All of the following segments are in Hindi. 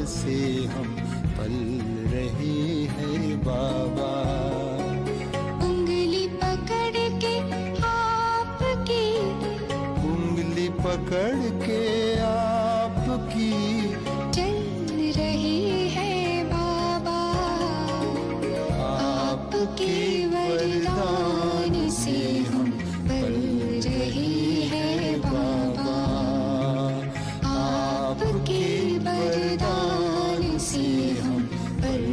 से हम पल रहे हैं बाबा। उंगली पकड़ के आपकी, उंगली पकड़ के आपकी चल रहे हैं बाबा। आपके वरदान से हम पल रहे हैं बाबा। आपके वरदान से हम पल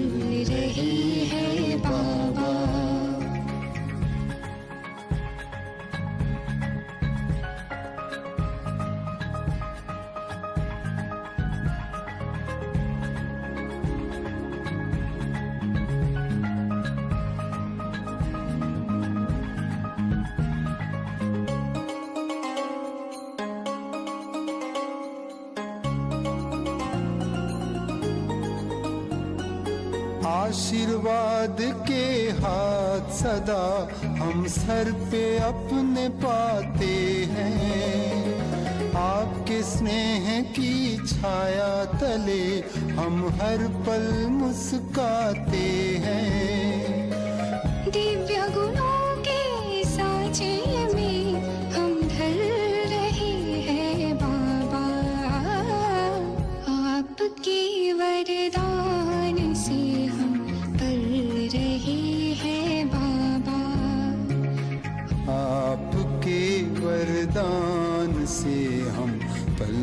रहे हैं बाबा। आशीर्वाद के हाथ सदा हम सर पे अपने पाते हैं। आपके स्नेह की छाया तले हम हर पल मुस्काते हैं। दिव्य गुणों के सांचे में हम ढल रहे हैं बाबा। आपके वरदान से हम पल रहे हैं बाबा। आपके वरदान से हम पल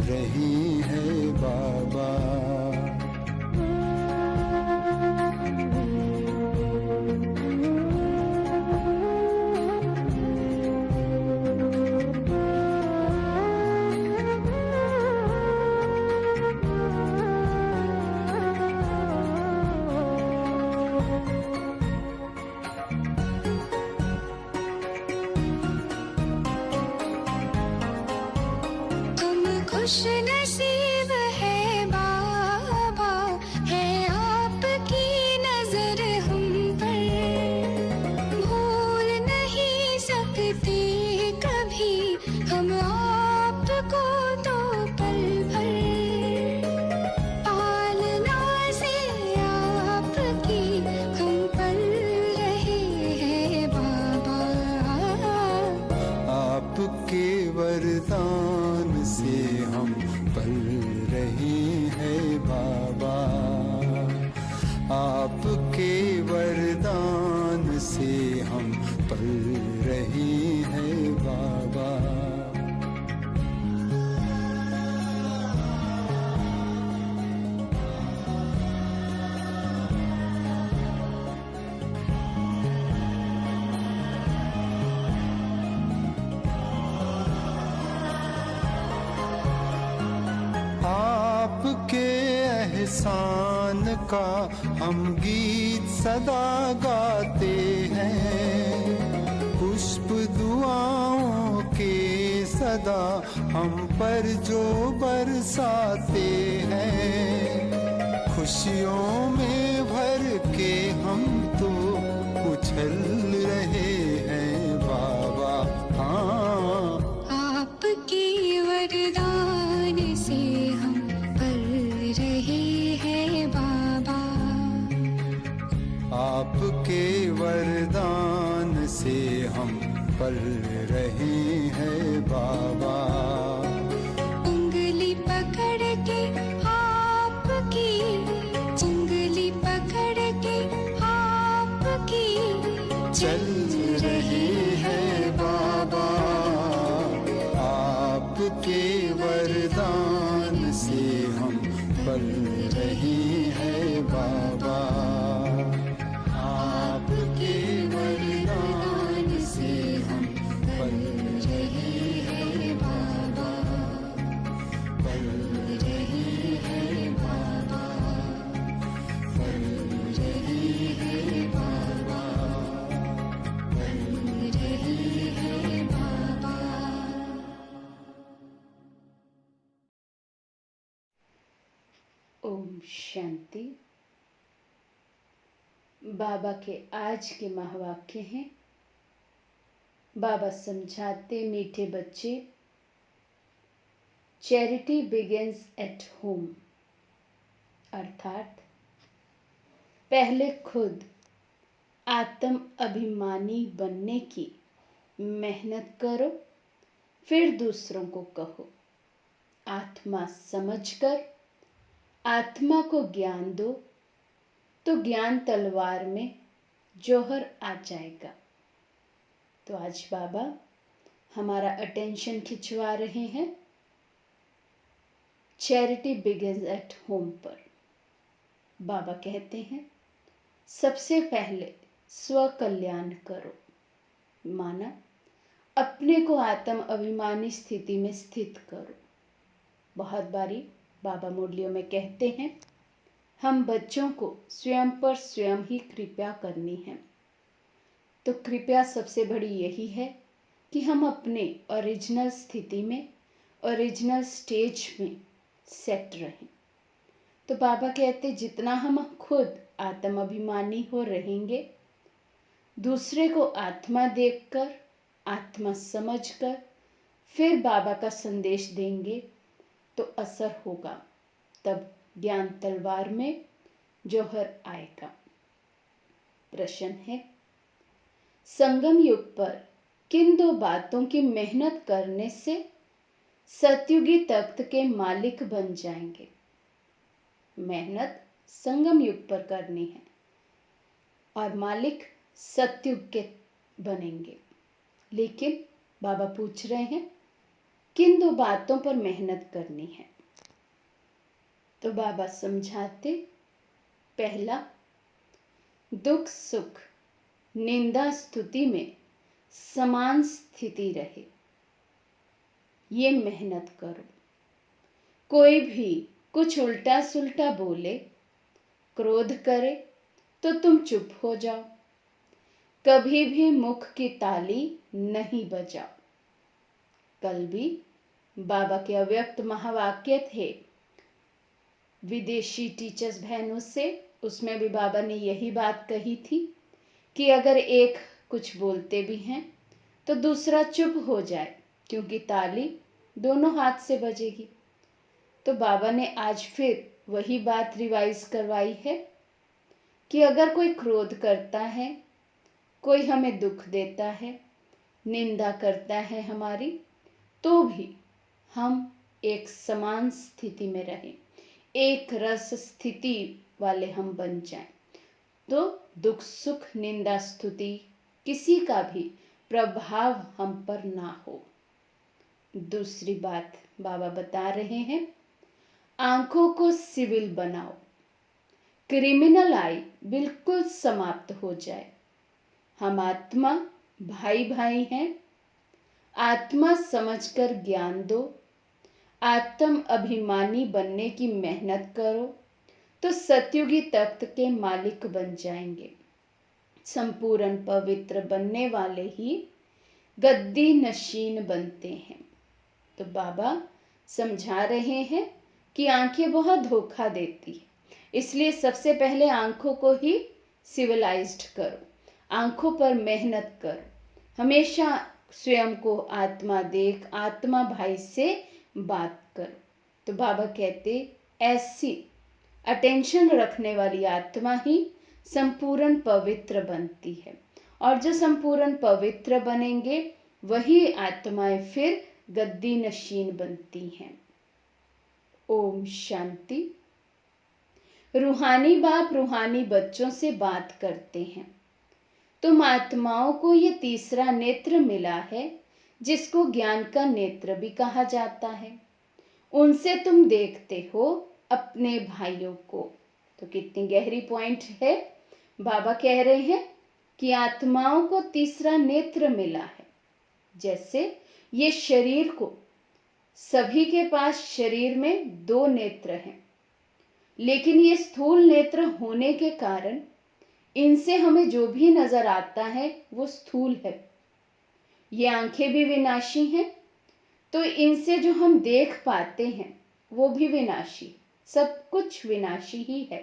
रहे हैं बाबा। खुश नसीब है बाबा, है आपकी नजर हम पर। भूल नहीं सकते कभी हम आपको तो पल भर। पालना से आपकी हम पल रहे हैं बाबा। आपके वरदान से हम पल रहे हैं बाबा। आपके वरदान से हम पल रहे हैं बाबा। आपके एहसान का हम गीत सदा गाते हैं। पुष्प दुआओं के सदा हम पर जो बरसाते हैं। खुशियों में भर के हम तो उछल रहे हैं बाबा। हाँ, आपके वरदान से हम पल रहे हैं बाबा। आपके वरदान से हम पल रहे हैं बाबा। उंगली पकड़ के आपकी, उंगली पकड़ के आपकी चल रहे हैं बाबा। आपके वरदान से हम पल रहे हैं बाबा। आपके वरदान से हम पल रहे हैं बाबा। पल रहे हैं बाबा। पल रहे हैं बाबा। पल रहे हैं बाबा। ओम शांति। बाबा के आज के महावाक्य हैं। बाबा समझाते मीठे बच्चे, चैरिटी बिगिंस एट होम। अर्थात पहले खुद आत्म अभिमानी बनने की मेहनत करो, फिर दूसरों को कहो। आत्मा समझकर आत्मा को ज्ञान दो, तो ज्ञान तलवार में जौहर आ जाएगा। तो आज बाबा हमारा अटेंशन खिंचवा रहे हैं चैरिटी बिगिंस एट होम पर। बाबा कहते हैं सबसे पहले स्व कल्याण करो, माना अपने को आत्म अभिमानी स्थिति में स्थित करो। बहुत बारी बाबा मुरलियों में कहते हैं हम बच्चों को स्वयं पर स्वयं ही कृपा करनी है। तो कृपया सबसे बड़ी यही है कि हम अपने ओरिजिनल स्थिति में, ओरिजिनल स्टेज में सेट रहें। तो बाबा कहते जितना हम खुद आत्म अभिमानी हो रहेंगे, दूसरे को आत्मा देखकर, आत्मा समझकर फिर बाबा का संदेश देंगे तो असर होगा, तब ज्ञान तलवार में जौहर आएगा। प्रश्न है, संगम युग पर किन दो बातों की मेहनत करने से सतयुगी तख्त के मालिक बन जाएंगे? मेहनत संगम युग पर करनी है और मालिक सतयुग के बनेंगे। लेकिन बाबा पूछ रहे हैं किन दो बातों पर मेहनत करनी है? तो बाबा समझाते, पहला, दुख सुख निंदा स्तुति में समान स्थिति रहे, ये मेहनत करो। कोई भी कुछ उल्टा सुल्टा बोले, क्रोध करे तो तुम चुप हो जाओ, कभी भी मुख की ताली नहीं बजाओ। कल भी बाबा के अव्यक्त महावाक्य थे विदेशी टीचर्स बहनों से, उसमें भी बाबा ने यही बात कही थी कि अगर एक कुछ बोलते भी हैं तो दूसरा चुप हो जाए, क्योंकि ताली दोनों हाथ से बजेगी। तो बाबा ने आज फिर वही बात रिवाइज करवाई है कि अगर कोई क्रोध करता है, कोई हमें दुख देता है, निंदा करता है हमारी, तो भी हम एक समान स्थिति में रहें, एक रस स्थिति वाले हम बन जाएं, तो दुख सुख निंदा स्तुति किसी का भी प्रभाव हम पर ना हो। दूसरी बात बाबा बता रहे हैं, आंखों को सिविल बनाओ, क्रिमिनल आई बिल्कुल समाप्त हो जाए। हम आत्मा भाई भाई हैं, आत्मा समझकर ज्ञान दो, आत्म अभिमानी बनने की मेहनत करो, तो सतयुगी तख्त के मालिक बन जाएंगे। संपूर्ण पवित्र बनने वाले ही गद्दी नशीन बनते हैं। तो बाबा समझा रहे हैं कि आंखें बहुत धोखा देती है, इसलिए सबसे पहले आंखों को ही सिविलाइज्ड करो, आंखों पर मेहनत करो, हमेशा स्वयं को आत्मा देख, आत्मा भाई से बात करो। तो बाबा कहते ऐसी अटेंशन रखने वाली आत्मा ही संपूर्ण पवित्र बनती है, और जो संपूर्ण पवित्र बनेंगे वही आत्माएं फिर गद्दी नशीन बनती हैं। ओम शांति। रूहानी बाप रूहानी बच्चों से बात करते हैं। तुम आत्माओं को ये तीसरा नेत्र मिला है, जिसको ज्ञान का नेत्र भी कहा जाता है। उनसे तुम देखते हो अपने भाइयों को। तो कितनी गहरी पॉइंट है। बाबा कह रहे हैं कि आत्माओं को तीसरा नेत्र मिला है। जैसे ये शरीर को, सभी के पास शरीर में दो नेत्र हैं, लेकिन ये स्थूल नेत्र होने के कारण इनसे हमें जो भी नजर आता है वो स्थूल है। ये आंखें भी विनाशी हैं, तो इनसे जो हम देख पाते हैं वो भी विनाशी, सब कुछ विनाशी ही है।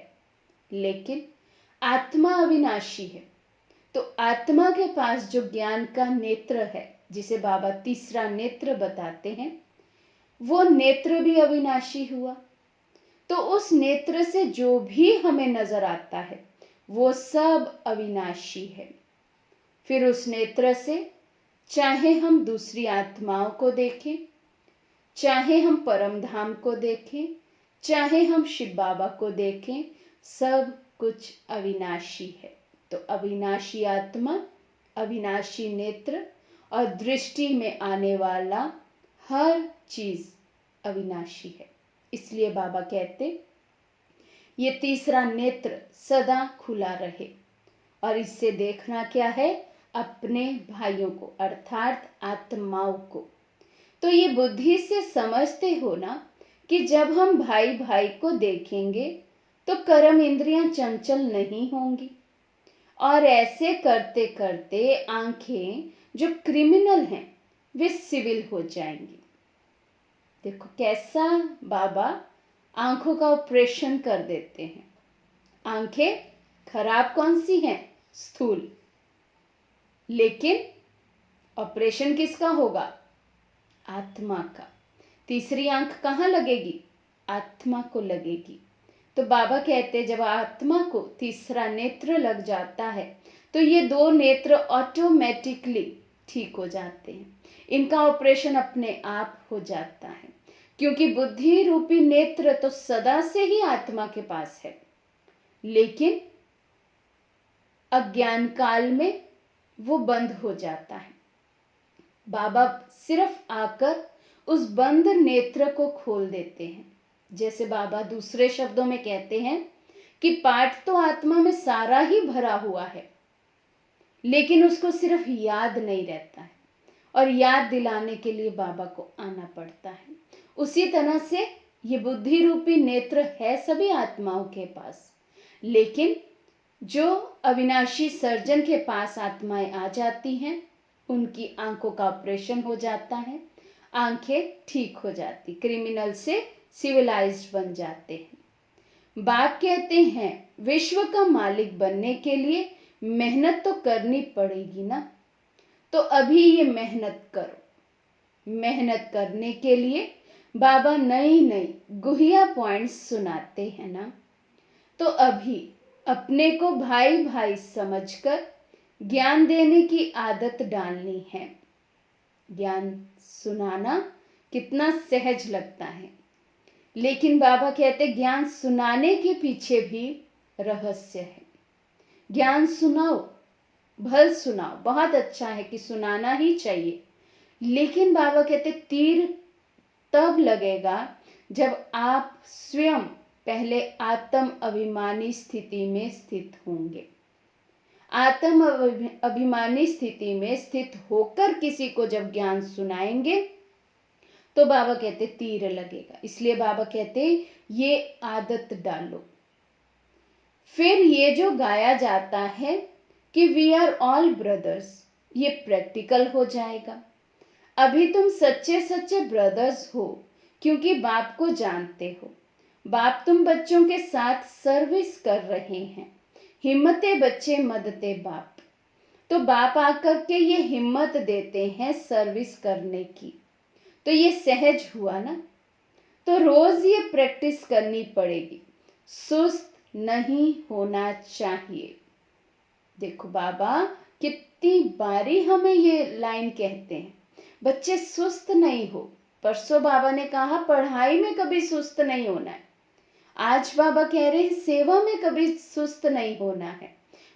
लेकिन आत्मा अविनाशी है। तो आत्मा के पास जो ज्ञान का नेत्र है, जिसे बाबा तीसरा नेत्र बताते हैं, वो नेत्र भी अविनाशी हुआ। तो उस नेत्र से जो भी हमें नजर आता है वो सब अविनाशी है। फिर उस नेत्र से चाहे हम दूसरी आत्माओं को देखें, चाहे हम परम धाम को देखें, चाहे हम शिव बाबा को देखें, सब कुछ अविनाशी है। तो अविनाशी आत्मा, अविनाशी नेत्र और दृष्टि में आने वाला हर चीज अविनाशी है। इसलिए बाबा कहते ये तीसरा नेत्र सदा खुला रहे। और इससे देखना क्या है? अपने भाइयों को अर्थात आत्माओं को। तो ये बुद्धि से समझते हो ना कि जब हम भाई भाई को देखेंगे तो कर्म इंद्रियां चंचल नहीं होंगी, और ऐसे करते करते आंखें जो क्रिमिनल हैं वे सिविल हो जाएंगी। देखो कैसा बाबा आंखों का ऑपरेशन कर देते हैं। आंखें खराब कौन सी हैं? स्थूल। लेकिन ऑपरेशन किसका होगा? आत्मा का। तीसरी आंख कहाँ लगेगी? आत्मा को लगेगी। तो बाबा कहते जब आत्मा को तीसरा नेत्र लग जाता है तो ये दो नेत्र ऑटोमेटिकली ठीक हो जाते हैं। इनका ऑपरेशन अपने आप हो जाता है, क्योंकि बुद्धि रूपी नेत्र तो सदा से ही आत्मा के पास है, लेकिन अज्ञान काल में वो बंद हो जाता है। बाबा सिर्फ आकर उस बंद नेत्र को खोल देते हैं। जैसे बाबा दूसरे शब्दों में कहते हैं कि पाठ तो आत्मा में सारा ही भरा हुआ है, लेकिन उसको सिर्फ याद नहीं रहता है, और याद दिलाने के लिए बाबा को आना पड़ता है। उसी तरह से ये बुद्धि रूपी नेत्र है सभी आत्माओं के पास, लेकिन जो अविनाशी सर्जन के पास आत्माएं आ जाती हैं उनकी आंखों का ऑपरेशन हो जाता है, आंखें ठीक हो जाती, क्रिमिनल से सिविलाइज्ड बन जाते हैं। बाप कहते हैं विश्व का मालिक बनने के लिए मेहनत तो करनी पड़ेगी ना, तो अभी ये मेहनत करो। मेहनत करने के लिए बाबा नई नई गुहिया पॉइंट्स सुनाते हैं ना, तो अभी अपने को भाई भाई समझकर ज्ञान देने की आदत डालनी है। ज्ञान सुनाना कितना सहज लगता है, लेकिन बाबा कहते ज्ञान सुनाने के पीछे भी रहस्य है। ज्ञान सुनाओ, भल सुनाओ, बहुत अच्छा है कि सुनाना ही चाहिए, लेकिन बाबा कहते तीर तब लगेगा जब आप स्वयं पहले आत्म अभिमानी स्थिति में स्थित होंगे। आत्म अभिमानी स्थिति में स्थित होकर किसी को जब ज्ञान सुनाएंगे तो बाबा कहते तीर लगेगा। इसलिए बाबा कहते ये आदत डालो। फिर ये जो गाया जाता है कि वी आर ऑल ब्रदर्स, ये प्रैक्टिकल हो जाएगा। अभी तुम सच्चे सच्चे ब्रदर्स हो क्योंकि बाप को जानते हो। बाप तुम बच्चों के साथ सर्विस कर रहे हैं। हिम्मते बच्चे मदते बाप। तो बाप आकर के ये हिम्मत देते हैं सर्विस करने की, तो ये सहज हुआ ना। तो रोज ये प्रैक्टिस करनी पड़ेगी, सुस्त नहीं होना चाहिए। देखो बाबा कितनी बारी हमें ये लाइन कहते हैं, बच्चे सुस्त नहीं हो। परसों बाबा ने कहा पढ़ाई में कभी सुस्त नहीं होना है। आज बाबा कह रहे हैं सेवा में कभी सुस्त नहीं होना है।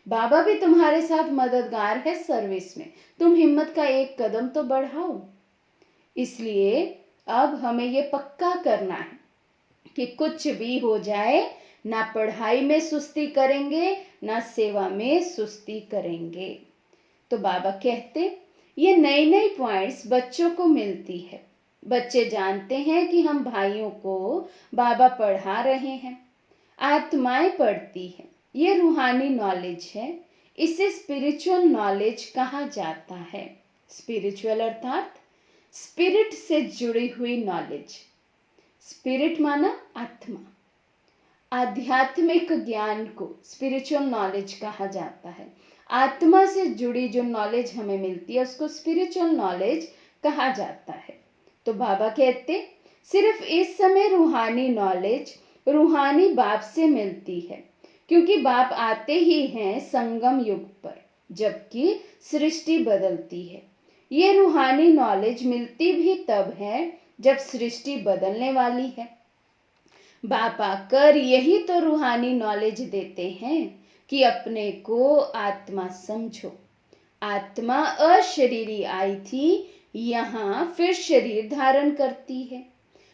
बाबा भी तुम्हारे साथ मददगार है सर्विस में, तुम हिम्मत का एक कदम तो बढ़ाओ। इसलिए अब हमें ये पक्का करना है कि कुछ भी हो जाए, ना पढ़ाई में सुस्ती करेंगे ना सेवा में सुस्ती करेंगे। तो बाबा कहते ये नई नई पॉइंट्स बच्चों को मिलती है। बच्चे जानते हैं कि हम भाइयों को बाबा पढ़ा रहे हैं, आत्माएं पढ़ती है, ये रूहानी नॉलेज है। इसे स्पिरिचुअल नॉलेज कहा जाता है। स्पिरिचुअल अर्थात स्पिरिट से जुड़ी हुई नॉलेज। स्पिरिट माना आत्मा। आध्यात्मिक ज्ञान को स्पिरिचुअल नॉलेज कहा जाता है। आत्मा से जुड़ी जो नॉलेज हमें मिलती है उसको स्पिरिचुअल नॉलेज कहा जाता है। तो बाबा कहते सिर्फ इस समय रूहानी नॉलेज रूहानी बाप से मिलती है, क्योंकि बाप आते ही हैं संगम युग पर, जबकि सृष्टि बदलती है। ये रूहानी नॉलेज मिलती भी तब है जब सृष्टि बदलने वाली है। बाप आकर यही तो रूहानी नॉलेज देते हैं कि अपने को आत्मा समझो। आत्मा अशरीरी आई थी, यहाँ फिर शरीर धारण करती है।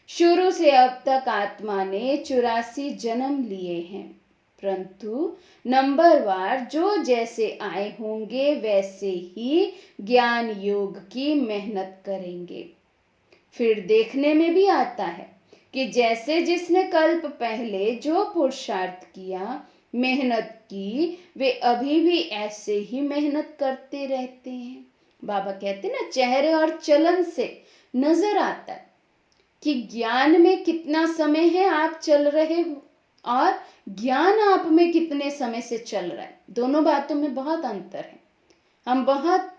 शुरू से अब तक आत्मा ने 84 जन्म लिए हैं, परंतु नंबरवार जो जैसे आए होंगे वैसे ही ज्ञान योग की मेहनत करेंगे। फिर देखने में भी आता है कि जैसे जिसने कल्प पहले जो पुरुषार्थ किया, मेहनत की, वे अभी भी ऐसे ही मेहनत करते रहते हैं। बाबा कहते ना, चेहरे और चलन से नजर आता है कि ज्ञान में कितना समय है आप चल रहे हो और ज्ञान आप में कितने समय से चल रहा है। दोनों बातों में बहुत अंतर है। हम बहुत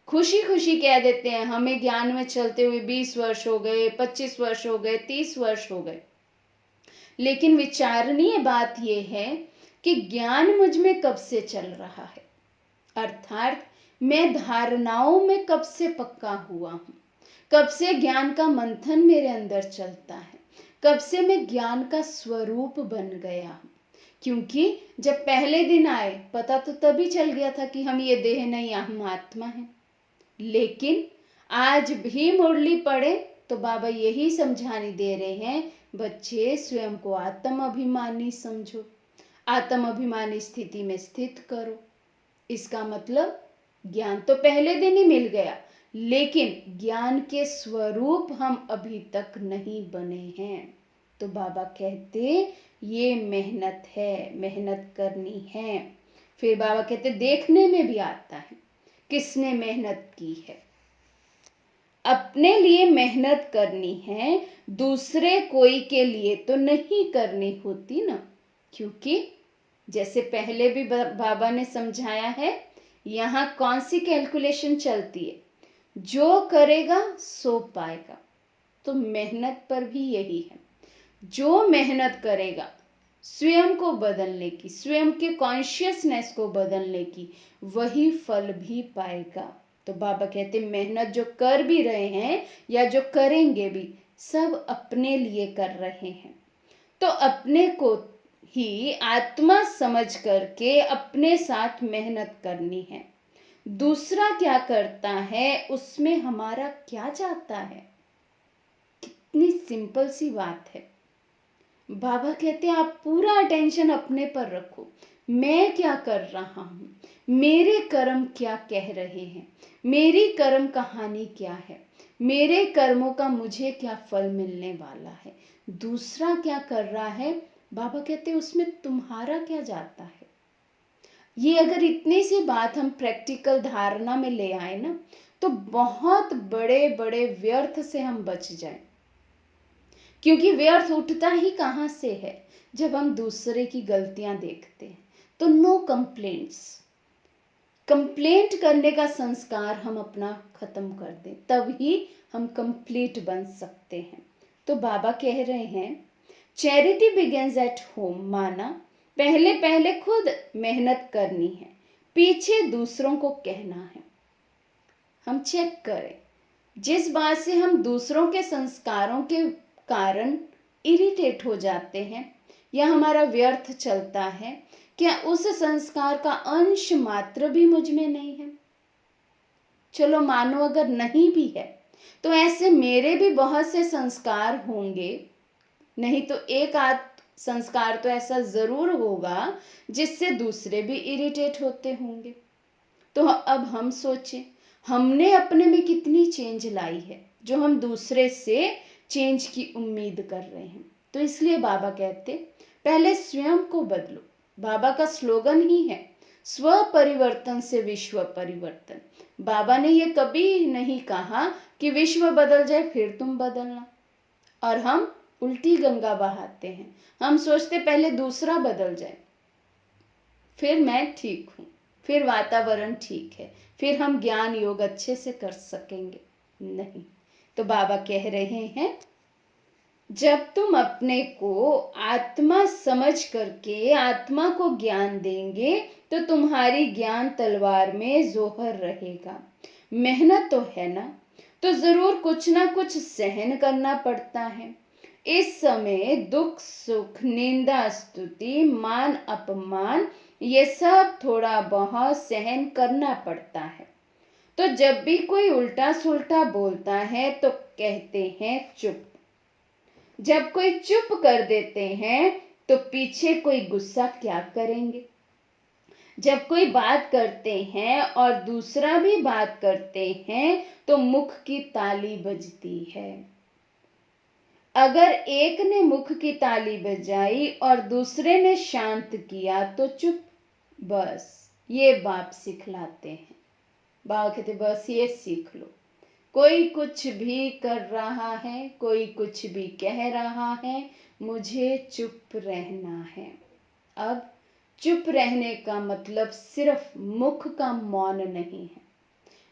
खुशी खुशी कह देते हैं हमें ज्ञान में चलते हुए 20 वर्ष हो गए, 25 वर्ष हो गए, 30 वर्ष हो गए, लेकिन विचारणीय बात यह है कि ज्ञान मुझ में कब से चल रहा है, अर्थात मैं धारणाओं में कब से पक्का हुआ हूं, कब से ज्ञान का मंथन मेरे अंदर चलता है, कब से मैं ज्ञान का स्वरूप बन गया हूं। क्योंकि जब पहले दिन आए पता तो तभी चल गया था कि हम ये देह नहीं, हम आत्मा हैं। लेकिन आज भी मुरली पढ़े तो बाबा यही समझाने दे रहे हैं, बच्चे स्वयं को आत्म अभिमानी समझो, आत्म अभिमानी स्थिति में स्थित करो। इसका मतलब ज्ञान तो पहले दिन ही मिल गया, लेकिन ज्ञान के स्वरूप हम अभी तक नहीं बने हैं। तो बाबा कहते ये मेहनत है, मेहनत करनी है। फिर बाबा कहते देखने में भी आता है किसने मेहनत की है। अपने लिए मेहनत करनी है, दूसरे कोई के लिए तो नहीं करनी होती ना। क्योंकि जैसे पहले भी बाबा ने समझाया है, यहाँ कौन सी कैलकुलेशन चलती है, जो करेगा सो पाएगा। तो मेहनत पर भी यही है, जो मेहनत करेगा स्वयं को बदलने की, स्वयं के कॉन्शियसनेस को बदलने की, वही फल भी पाएगा। तो बाबा कहते मेहनत जो कर भी रहे हैं या जो करेंगे भी, सब अपने लिए कर रहे हैं। तो अपने को ही आत्मा समझ करके अपने साथ मेहनत करनी है। दूसरा क्या करता है उसमें हमारा क्या जाता है। कितनी सिंपल सी बात है। बाबा कहते हैं आप पूरा अटेंशन अपने पर रखो, मैं क्या कर रहा हूं, मेरे कर्म क्या कह रहे हैं, मेरी कर्म कहानी क्या है, मेरे कर्मों का मुझे क्या फल मिलने वाला है, दूसरा क्या कर रहा है। बाबा कहते हैं उसमें तुम्हारा क्या जाता है। ये अगर इतनी सी बात हम प्रैक्टिकल धारणा में ले आए ना, तो बहुत बड़े बड़े व्यर्थ से हम बच जाएं। क्योंकि व्यर्थ उठता ही कहाँ से है, जब हम दूसरे की गलतियां देखते हैं। तो नो कंप्लेंट्स, कंप्लेंट करने का संस्कार हम अपना खत्म कर दें, तभी हम कंप्लीट बन सकते हैं। तो बाबा कह रहे हैं चैरिटी बिगिंस एट होम, माना पहले पहले खुद मेहनत करनी है, पीछे दूसरों को कहना है। हम चेक करें, जिस बात से हम दूसरों के संस्कारों के कारण इरिटेट हो जाते हैं या हमारा व्यर्थ चलता है, क्या उस संस्कार का अंश मात्र भी मुझ में नहीं है। चलो मानो अगर नहीं भी है, तो ऐसे मेरे भी बहुत से संस्कार होंगे, नहीं तो एक आध संस्कार तो ऐसा जरूर होगा जिससे दूसरे भी इरिटेट होते होंगे। तो अब हम सोचें, हमने अपने में कितनी चेंज लाई है जो हम दूसरे से चेंज की उम्मीद कर रहे हैं। तो इसलिए बाबा कहते पहले स्वयं को बदलो। बाबा का स्लोगन ही है स्व परिवर्तन से विश्व परिवर्तन। बाबा ने ये कभी नहीं कहा कि विश्व बदल जाए फिर तुम बदलना, और हम उल्टी गंगा बहाते हैं। हम सोचते पहले दूसरा बदल जाए फिर मैं ठीक हूं, फिर वातावरण ठीक है, फिर हम ज्ञान योग अच्छे से कर सकेंगे। नहीं, तो बाबा कह रहे हैं जब तुम अपने को आत्मा समझ करके आत्मा को ज्ञान देंगे तो तुम्हारी ज्ञान तलवार में जोहर रहेगा। मेहनत तो है ना, तो जरूर कुछ ना कुछ सहन करना पड़ता है। इस समय दुख सुख निंदा स्तुति मान अपमान ये सब थोड़ा बहुत सहन करना पड़ता है। तो जब भी कोई उल्टा सुल्टा बोलता है तो कहते हैं चुप। जब कोई चुप कर देते हैं तो पीछे कोई गुस्सा क्या करेंगे। जब कोई बात करते हैं और दूसरा भी बात करते हैं तो मुख की ताली बजती है। अगर एक ने मुख की ताली बजाई और दूसरे ने शांत किया तो चुप। बस ये बाप सिखलाते हैं। बाबा कहते बस ये सीख लो। कोई कुछ भी कर रहा है, कोई कुछ भी कह रहा है, मुझे चुप रहना है। अब चुप रहने का मतलब सिर्फ मुख का मौन नहीं है,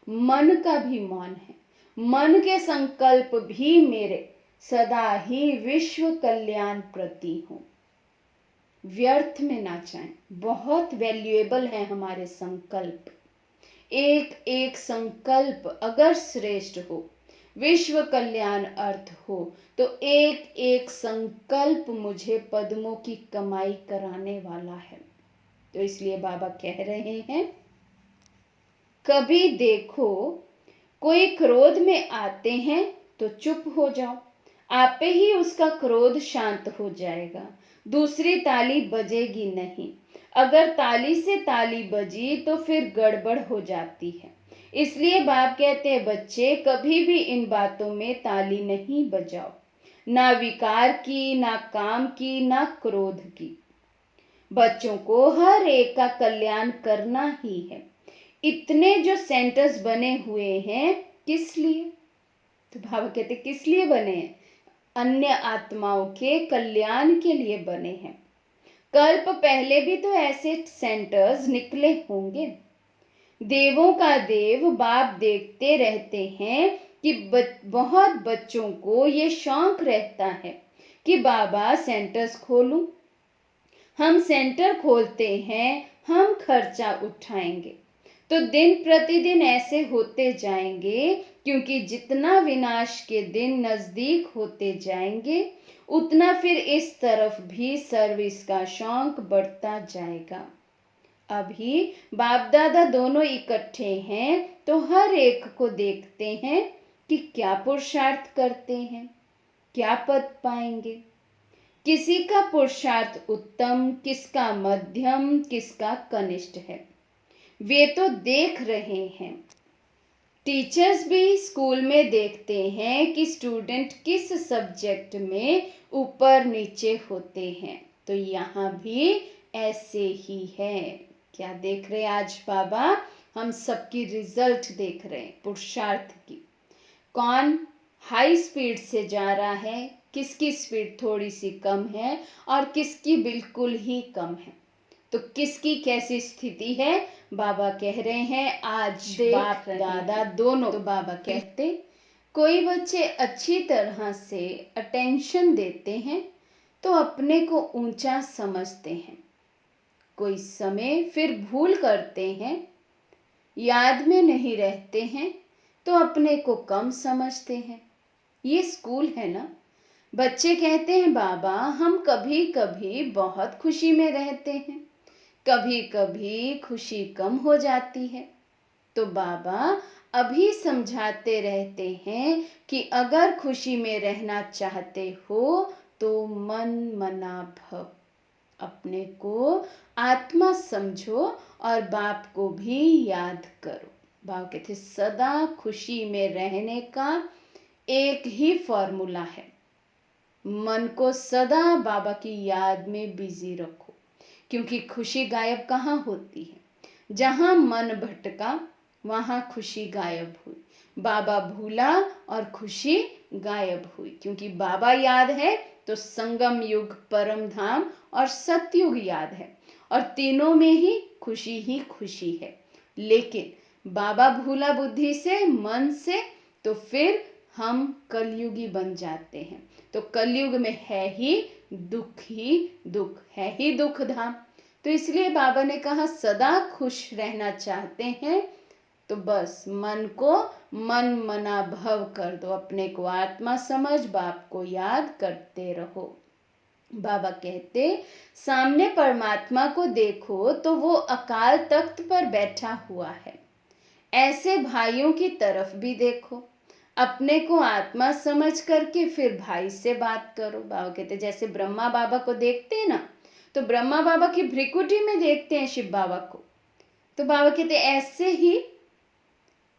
मन का भी मौन है। मन के संकल्प भी मेरे सदा ही विश्व कल्याण प्रति हो, व्यर्थ में ना जाएं। बहुत वैल्यूएबल है हमारे संकल्प। एक एक संकल्प अगर श्रेष्ठ हो, विश्व कल्याण अर्थ हो, तो एक एक संकल्प मुझे पद्मों की कमाई कराने वाला है। तो इसलिए बाबा कह रहे हैं, कभी देखो कोई क्रोध में आते हैं तो चुप हो जाओ, आपे ही उसका क्रोध शांत हो जाएगा। दूसरी ताली बजेगी नहीं। अगर ताली से ताली बजी तो फिर गड़बड़ हो जाती है। इसलिए बाप कहते हैं बच्चे कभी भी इन बातों में ताली नहीं बजाओ, ना विकार की, ना काम की, ना क्रोध की। बच्चों को हर एक का कल्याण करना ही है। इतने जो सेंटर्स बने हुए हैं किस लिए? तो बाबा कहते किस लिए बने हैं? अन्य आत्माओं के कल्याण के लिए बने हैं। कल्प पहले भी तो ऐसे सेंटर्स निकले होंगे। देवों का देव बाप देखते रहते हैं कि बहुत बच्चों को ये शौक रहता है कि बाबा सेंटर्स खोलूं। हम सेंटर खोलते हैं, हम खर्चा उठाएंगे, तो दिन प्रतिदिन ऐसे होते जाएंगे, क्योंकि जितना विनाश के दिन नजदीक होते जाएंगे उतना फिर इस तरफ भी सर्विस का शौक बढ़ता जाएगा। अभी बाप दादा दोनों इकट्ठे हैं तो हर एक को देखते हैं कि क्या पुरुषार्थ करते हैं, क्या पद पाएंगे। किसी का पुरुषार्थ उत्तम, किसका मध्यम, किसका कनिष्ठ है, वे तो देख रहे हैं। टीचर्स भी स्कूल में देखते हैं कि स्टूडेंट किस सब्जेक्ट में ऊपर नीचे होते हैं। तो यहाँ भी ऐसे ही है। क्या देख रहे हैं आज बाबा? हम सबकी रिजल्ट देख रहे हैं, पुरुषार्थ की। कौन हाई स्पीड से जा रहा है, किसकी स्पीड थोड़ी सी कम है और किसकी बिल्कुल ही कम है। तो किसकी कैसी स्थिति है बाबा कह रहे हैं आज बाप दादा दोनों। तो बाबा कहते कोई बच्चे अच्छी तरह से अटेंशन देते हैं तो अपने को ऊंचा समझते हैं, कोई समय फिर भूल करते हैं, याद में नहीं रहते हैं तो अपने को कम समझते हैं। ये स्कूल है ना। बच्चे कहते हैं बाबा हम कभी कभी बहुत खुशी में रहते हैं, कभी कभी खुशी कम हो जाती है। तो बाबा अभी समझाते रहते हैं कि अगर खुशी में रहना चाहते हो तो मन मना भव, अपने को आत्मा समझो और बाप को भी याद करो। बाप कहते सदा खुशी में रहने का एक ही फॉर्मूला है, मन को सदा बाबा की याद में बिजी रखो, क्योंकि खुशी गायब कहाँ होती है? जहां मन भटका वहां खुशी गायब हुई। बाबा भूला और खुशी गायब हुई, क्योंकि बाबा याद है तो संगम युग परम धाम और सतयुग याद है, और तीनों में ही खुशी है। लेकिन बाबा भूला बुद्धि से मन से, तो फिर हम कलयुगी बन जाते हैं। तो कलयुग में है ही दुख, है ही दुख धाम। तो इसलिए बाबा ने कहा सदा खुश रहना चाहते हैं तो बस मन को मन मना भव कर दो, अपने को आत्मा समझ बाप को याद करते रहो। बाबा कहते सामने परमात्मा को देखो तो वो अकाल तख्त पर बैठा हुआ है, ऐसे भाइयों की तरफ भी देखो, अपने को आत्मा समझ करके फिर भाई से बात करो। बाबा कहते जैसे ब्रह्मा बाबा को देखते हैं ना, तो ब्रह्मा बाबा की भ्रिकुटी में देखते हैं शिव बाबा को, तो बाबा कहते ऐसे ही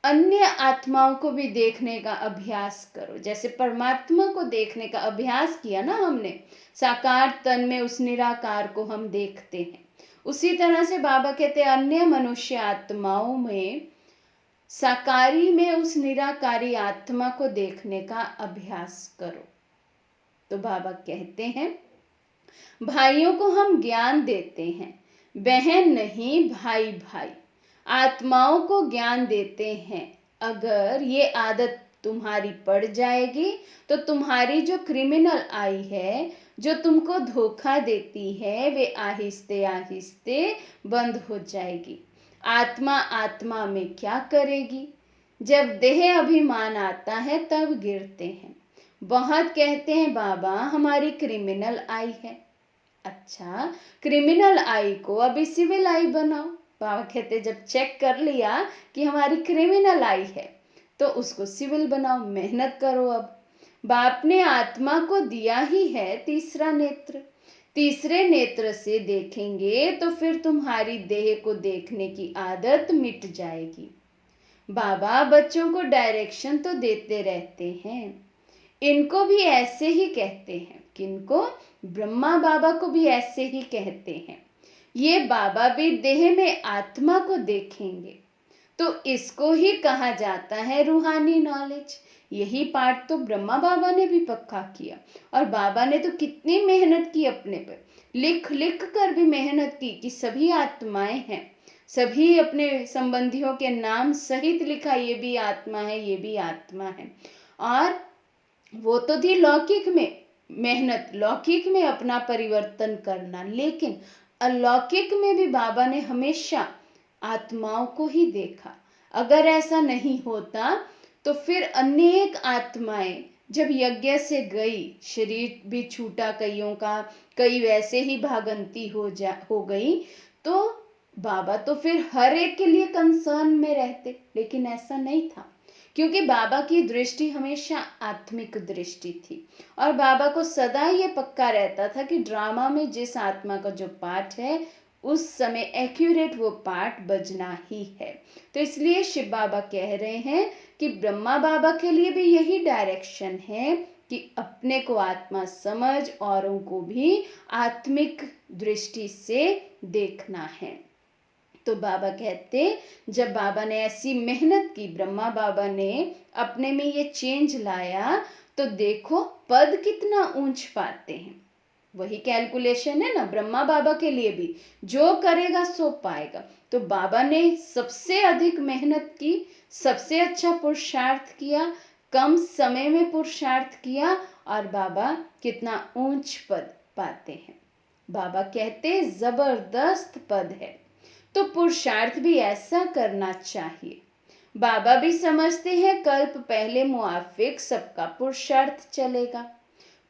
अन्य आत्माओं को भी देखने का अभ्यास करो। जैसे परमात्मा को देखने का अभ्यास किया ना हमने, साकार तन में उस निराकार को हम देखते हैं, उसी तरह से बाबा कहते अन्य मनुष्य आत्माओं में साकारी में उस निराकारी आत्मा को देखने का अभ्यास करो। तो बाबा कहते हैं भाइयों को हम ज्ञान देते हैं, बहन नहीं भाई भाई, आत्माओं को ज्ञान देते हैं। अगर ये आदत तुम्हारी पड़ जाएगी तो तुम्हारी जो क्रिमिनल आई है, जो तुमको धोखा देती है, वे आहिस्ते आहिस्ते बंद हो जाएगी। आत्मा आत्मा में क्या करेगी? जब देह अभिमान आता है तब गिरते हैं। बहुत कहते हैं बाबा हमारी क्रिमिनल आई है। अच्छा, क्रिमिनल आई को अभी सिविल आई बनाओ। बाबा कहते जब चेक कर लिया कि हमारी क्रिमिनल आई है तो उसको सिविल बनाओ, मेहनत करो। अब बाप ने आत्मा को दिया ही है तीसरा नेत्र, तीसरे नेत्र से देखेंगे तो फिर तुम्हारी देह को देखने की आदत मिट जाएगी। बाबा बच्चों को डायरेक्शन तो देते रहते हैं, इनको भी ऐसे ही कहते हैं। किनको? ब्रह्मा बाबा को भी ऐसे ही कहते हैं। ये बाबा भी देह में आत्मा को देखेंगे, तो इसको ही कहा जाता है रूहानी नॉलेज। यही पाठ तो ब्रह्मा बाबा ने भी पक्का किया, और बाबा ने तो कितनी मेहनत की अपने पे, लिख लिख कर भी मेहनत की कि सभी आत्माएं हैं, सभी अपने संबंधियों के नाम सहित लिखा, ये भी आत्मा है, ये भी आत्मा है। और वो तो थी लौकिक में मेहनत, लौकिक में अपना परिवर्तन करना, लेकिन अलौकिक में भी बाबा ने हमेशा आत्माओं को ही देखा। अगर ऐसा नहीं होता तो फिर अनेक आत्माएं जब यज्ञ से गई, शरीर भी छूटा कईयों का, कई वैसे ही भागंती हो गई, तो बाबा तो फिर हर एक के लिए कंसर्न में रहते, लेकिन ऐसा नहीं था, क्योंकि बाबा की दृष्टि हमेशा आत्मिक दृष्टि थी। और बाबा को सदा ये पक्का रहता था कि ड्रामा में जिस आत्मा का जो पार्ट है उस समय एक्यूरेट वो पार्ट बजना ही है। तो इसलिए शिव बाबा कह रहे हैं कि ब्रह्मा बाबा के लिए भी यही डायरेक्शन है कि अपने को आत्मा समझ, औरों को भी आत्मिक दृष्टि से देखना है। तो बाबा कहते जब बाबा ने ऐसी मेहनत की, ब्रह्मा बाबा ने अपने में ये चेंज लाया, तो देखो पद कितना ऊंच पाते हैं। वही कैलकुलेशन है ना ब्रह्मा बाबा के लिए भी, जो करेगा सो पाएगा। तो बाबा ने सबसे अधिक मेहनत की, सबसे अच्छा पुरुषार्थ किया, कम समय में पुरुषार्थ किया, और बाबा कितना ऊंच पद पाते हैं। बाबा कहते जबरदस्त पद है, तो पुरुषार्थ भी ऐसा करना चाहिए। बाबा भी समझते हैं कल्प पहले मुआफिक सबका पुरुषार्थ चलेगा,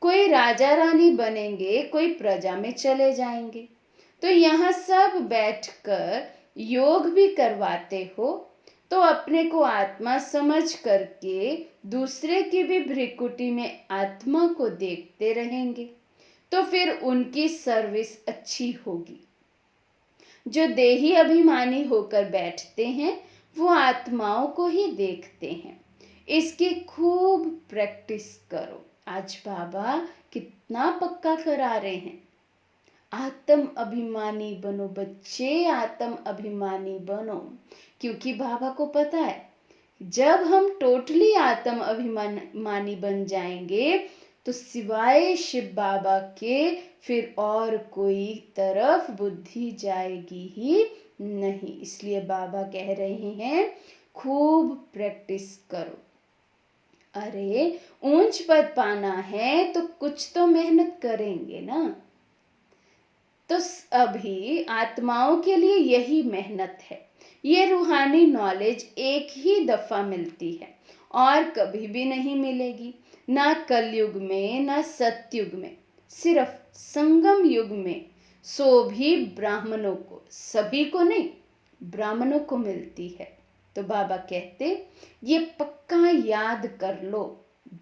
कोई राजा रानी बनेंगे, कोई प्रजा में चले जाएंगे। तो यहाँ सब बैठकर योग भी करवाते हो, तो अपने को आत्मा समझ करके दूसरे की भी भ्रिकुटी में आत्मा को देखते रहेंगे, तो फिर उनकी सर्विस अच्छी होगी। जो देही अभिमानी होकर बैठते हैं वो आत्माओं को ही देखते हैं। इसकी खूब प्रैक्टिस करो। आज बाबा कितना पक्का करा रहे हैं, आत्म अभिमानी बनो बच्चे, आत्म अभिमानी बनो। क्योंकि बाबा को पता है जब हम टोटली आत्म अभिमानी बन जाएंगे तो सिवाय शिव बाबा के फिर और कोई तरफ बुद्धि जाएगी ही नहीं। इसलिए बाबा कह रहे हैं खूब प्रैक्टिस करो। अरे ऊंच पद पाना है तो कुछ तो मेहनत करेंगे ना। तो अभी आत्माओं के लिए यही मेहनत है। ये रूहानी नॉलेज एक ही दफा मिलती है और कभी भी नहीं मिलेगी, ना कलयुग में ना सतयुग में, सिर्फ संगम युग में। सो भी ब्राह्मणों को, सभी को नहीं, ब्राह्मणों को मिलती है। तो बाबा कहते ये पक्का याद कर लो,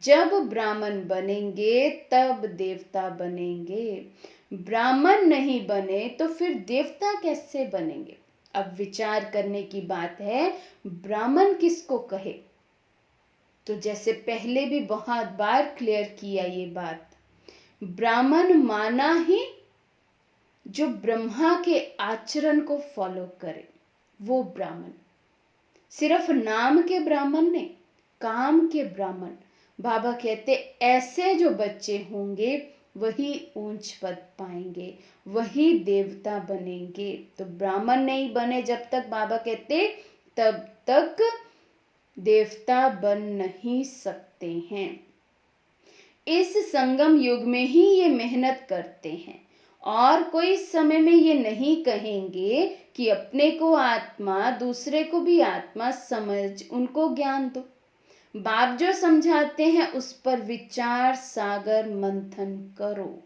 जब ब्राह्मण बनेंगे तब देवता बनेंगे। ब्राह्मण नहीं बने तो फिर देवता कैसे बनेंगे? अब विचार करने की बात है, ब्राह्मण किसको कहे? तो जैसे पहले भी बहुत बार क्लियर किया ये बात, ब्राह्मण माना ही जो ब्रह्मा के आचरण को फॉलो करे, वो ब्राह्मण। सिर्फ नाम के ब्राह्मण नहीं, काम के ब्राह्मण। बाबा कहते ऐसे जो बच्चे होंगे वही ऊंच पद पाएंगे, वही देवता बनेंगे। तो ब्राह्मण नहीं बने जब तक, बाबा कहते तब तक देवता बन नहीं सकते हैं। इस संगम युग में ही ये मेहनत करते हैं और कोई समय में ये नहीं कहेंगे कि अपने को आत्मा, दूसरे को भी आत्मा समझ उनको ज्ञान दो। बाप जो समझाते हैं उस पर विचार सागर मंथन करो,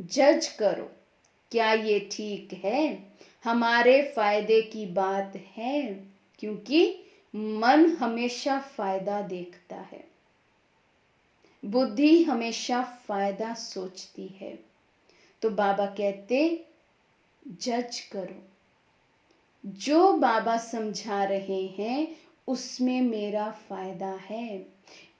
जज करो, क्या ये ठीक है, हमारे फायदे की बात है? क्योंकि मन हमेशा फायदा देखता है, बुद्धि हमेशा फायदा सोचती है। तो बाबा कहते जज करो, जो बाबा समझा रहे हैं उसमें मेरा फायदा है।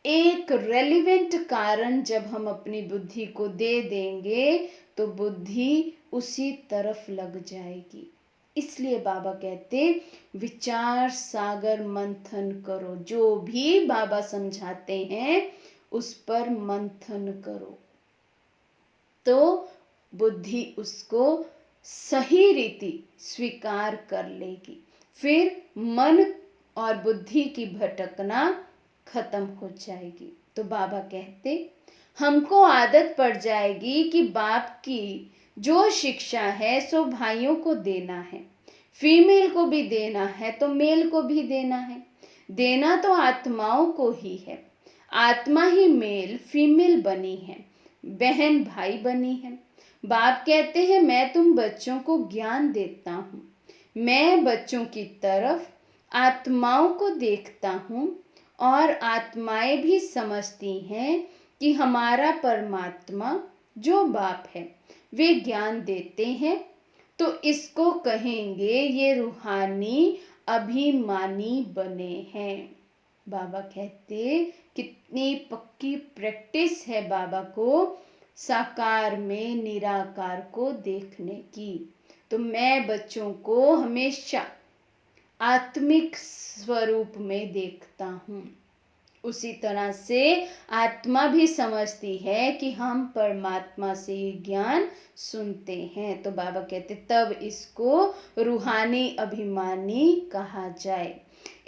एक रेलिवेंट कारण जब हम अपनी बुद्धि को दे देंगे तो बुद्धि उसी तरफ लग जाएगी। इसलिए बाबा कहते विचार सागर मंथन करो, जो भी बाबा समझाते हैं उस पर मंथन करो, तो बुद्धि उसको सही रीति स्वीकार कर लेगी। फिर मन और बुद्धि की भटकना खत्म हो जाएगी। तो बाबा कहते हमको आदत पड़ जाएगी कि बाप की जो शिक्षा है सो भाइयों को देना है, फीमेल को भी देना है तो मेल को भी देना है। देना तो आत्माओं को ही है, आत्मा ही मेल फीमेल बनी है, बहन भाई बनी है। बाप कहते हैं मैं तुम बच्चों को ज्ञान देता हूँ, मैं बच्चों की तरफ आत्माओं को देखता हूँ और आत्माएं भी समझती हैं कि हमारा परमात्मा जो बाप है वे ज्ञान देते हैं। तो इसको कहेंगे ये रूहानी अभिमानी बने हैं। बाबा कहते कितनी पक्की प्रैक्टिस है बाबा को साकार में निराकार को देखने की। तो मैं बच्चों को हमेशा आत्मिक स्वरूप में देखता हूँ। उसी तरह से आत्मा भी समझती है कि हम परमात्मा से ही ज्ञान सुनते हैं। तो बाबा कहते तब इसको रूहानी अभिमानी कहा जाए।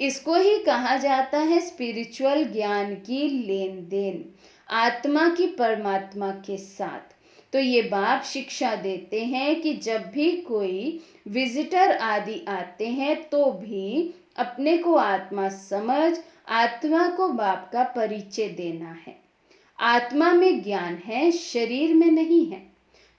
इसको ही कहा जाता है स्पिरिचुअल ज्ञान की लेन देन आत्मा की परमात्मा के साथ। तो ये बाप शिक्षा देते हैं कि जब भी कोई विजिटर आदि आते हैं तो भी अपने को आत्मा समझ आत्मा को बाप का परिचय देना है। आत्मा में ज्ञान है, शरीर में नहीं है,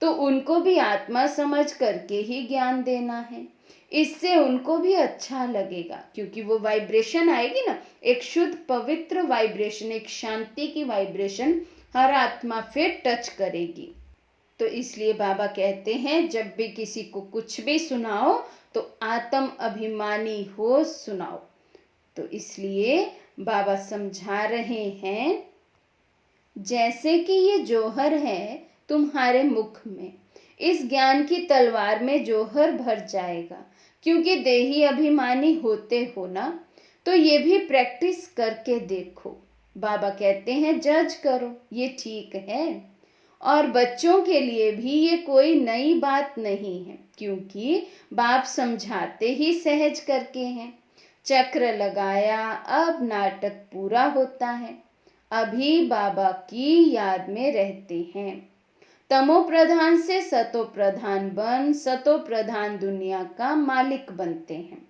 तो उनको भी आत्मा समझ करके ही ज्ञान देना है। इससे उनको भी अच्छा लगेगा, क्योंकि वो वाइब्रेशन आएगी ना, एक शुद्ध पवित्र वाइब्रेशन, एक शांति की वाइब्रेशन हर आत्मा फिर टच करेगी। तो इसलिए बाबा कहते हैं जब भी किसी को कुछ भी सुनाओ तो आत्म अभिमानी हो सुनाओ। तो इसलिए बाबा समझा रहे हैं जैसे कि ये जौहर है तुम्हारे मुख में, इस ज्ञान की तलवार में जौहर भर जाएगा। क्योंकि देही अभिमानी होते हो ना, तो ये भी प्रैक्टिस करके देखो। बाबा कहते हैं जज करो, ये ठीक है। और बच्चों के लिए भी ये कोई नई बात नहीं है, क्योंकि बाप समझाते ही सहज करके हैं। चक्र लगाया, अब नाटक पूरा होता है। अभी बाबा की याद में रहते हैं। तमो प्रधान से सतो प्रधान बन सतो प्रधान दुनिया का मालिक बनते हैं।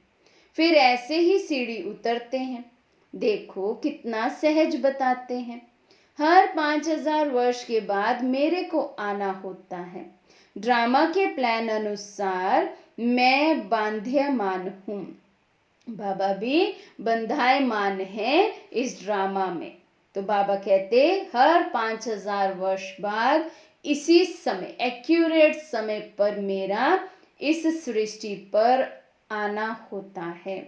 फिर ऐसे ही सीढ़ी उतरते हैं। देखो कितना सहज बताते हैं। हर 5000 वर्ष के बाद मेरे को आना होता है। ड्रामा के प्लान अनुसार मैं बांध्यमान हूँ। बाबा भी बंधायमान है इस ड्रामा में। तो बाबा कहते हर 5000 वर्ष बाद इसी समय, एक्यूरेट समय पर मेरा इस सृष्टि पर आना होता है।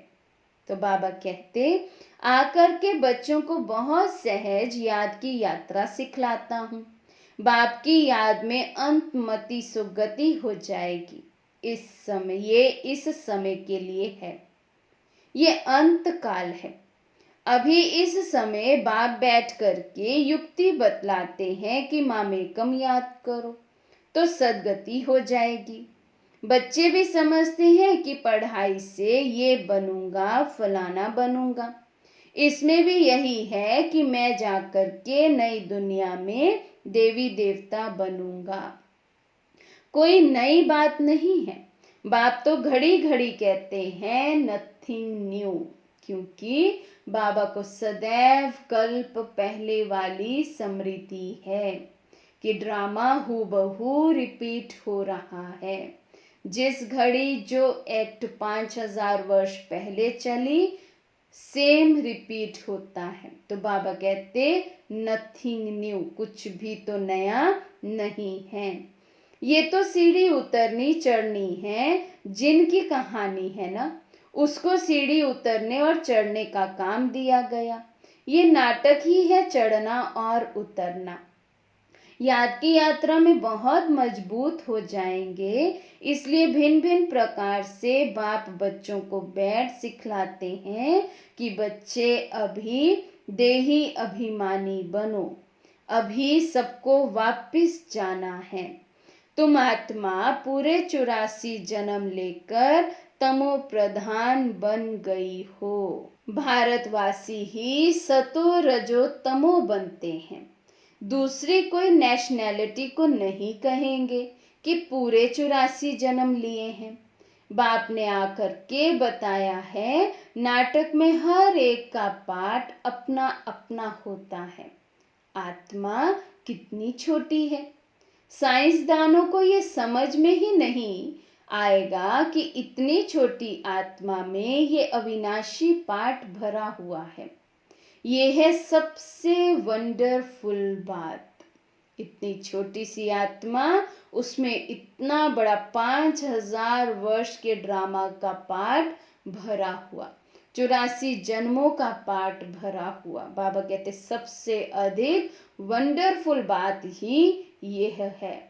तो बाबा कहते आकर के बच्चों को बहुत सहज याद की यात्रा सिखलाता हूँ। बाप की याद में अंतमति सुगति हो जाएगी। इस समय के लिए है। ये अंत काल है। अभी इस समय बाप बैठ करके युक्ति बतलाते हैं कि मामेकम याद करो तो सदगति हो जाएगी। बच्चे भी समझते हैं कि पढ़ाई से ये बनूंगा, फलाना बनूंगा। इसमें भी यही है कि मैं जाकर के नई दुनिया में देवी देवता बनूंगा। कोई नई बात नहीं है। बाप तो घड़ी घड़ी कहते हैं नथिंग न्यू, क्योंकि बाबा को सदैव कल्प पहले वाली स्मृति है कि ड्रामा हूबहू रिपीट हो रहा है। जिस घड़ी जो एक्ट 5000 वर्ष पहले चली, सेम रिपीट होता है। तो बाबा कहते नथिंग न्यू, कुछ भी तो नया नहीं है। ये तो सीढ़ी उतरनी चढ़नी है, जिनकी कहानी है ना, उसको सीढ़ी उतरने और चढ़ने का काम दिया गया। ये नाटक ही है चढ़ना और उतरना। याद की यात्रा में बहुत मजबूत हो जाएंगे, इसलिए भिन्न भिन्न प्रकार से बाप बच्चों को बैठ सिखलाते हैं कि बच्चे अभी देही अभिमानी बनो। अभी सबको वापिस जाना है। तुम आत्मा पूरे 84 जन्म लेकर तमो प्रधान बन गई हो। भारतवासी ही सतो रजो तमो बनते हैं। दूसरी कोई नेशनैलिटी को नहीं कहेंगे कि पूरे 84 जन्म लिए हैं। बाप ने आकर के बताया है, नाटक में हर एक का पार्ट अपना अपना होता है। आत्मा कितनी छोटी है। साइंसदानों को ये समझ में ही नहीं आएगा कि इतनी छोटी आत्मा में ये अविनाशी पार्ट भरा हुआ है। ये है सबसे वंडरफुल बात। इतनी छोटी सी आत्मा, उसमें इतना बड़ा 5000 वर्ष के ड्रामा का पार्ट भरा हुआ, 84 जन्मों का पार्ट भरा हुआ। बाबा कहते सबसे अधिक वंडरफुल बात ही यह है।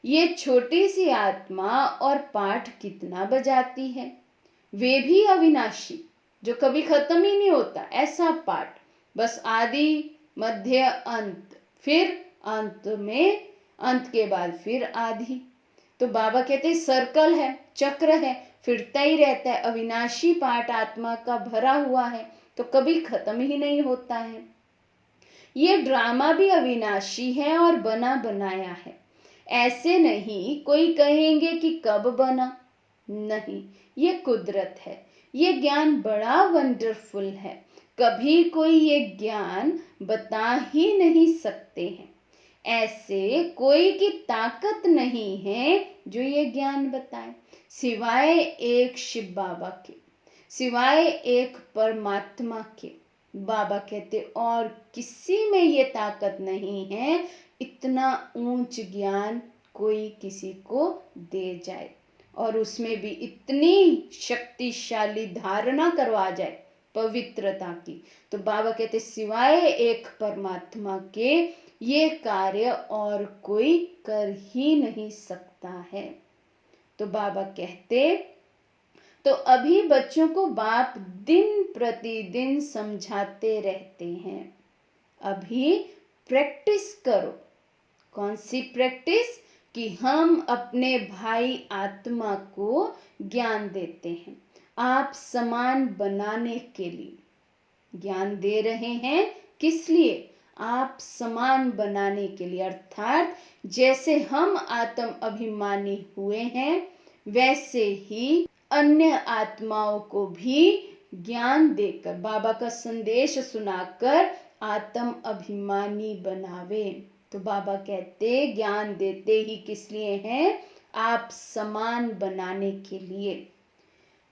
ये छोटी सी आत्मा और पाठ कितना बजाती है। वे भी अविनाशी, जो कभी खत्म ही नहीं होता, ऐसा पाठ। बस आदि मध्य अंत, फिर अंत के बाद फिर आदि। तो बाबा कहते सर्कल है, चक्र है, फिरता ही रहता है। अविनाशी पाठ आत्मा का भरा हुआ है, तो कभी खत्म ही नहीं होता है। ये ड्रामा भी अविनाशी है और बना बनाया है। ऐसे नहीं कोई कहेंगे कि कब बना, नहीं, ये कुदरत है। ये ज्ञान बड़ा वंडरफुल है। कभी कोई ये ज्ञान बता ही नहीं सकते हैं। ऐसे कोई की ताकत नहीं है जो ये ज्ञान बताए, सिवाय एक शिव बाबा के, सिवाय एक परमात्मा के। बाबा कहते और किसी में ये ताकत नहीं है इतना ऊंच ज्ञान कोई किसी को दे जाए, और उसमें भी इतनी शक्तिशाली धारणा करवा जाए पवित्रता की। तो बाबा कहते सिवाय एक परमात्मा के ये कार्य और कोई कर ही नहीं सकता है। तो बाबा कहते तो अभी बच्चों को बाप दिन प्रतिदिन समझाते रहते हैं, अभी प्रैक्टिस करो। कौन सी प्रैक्टिस? कि हम अपने भाई आत्मा को ज्ञान देते हैं, आप समान बनाने के लिए ज्ञान दे रहे हैं। किस लिए? आप समान बनाने के लिए, अर्थात जैसे हम आत्म अभिमानी हुए हैं वैसे ही अन्य आत्माओं को भी ज्ञान देकर, बाबा का संदेश सुनाकर आत्म अभिमानी बनावे। तो बाबा कहते ज्ञान देते ही किस लिए हैं? आप समान बनाने के लिए,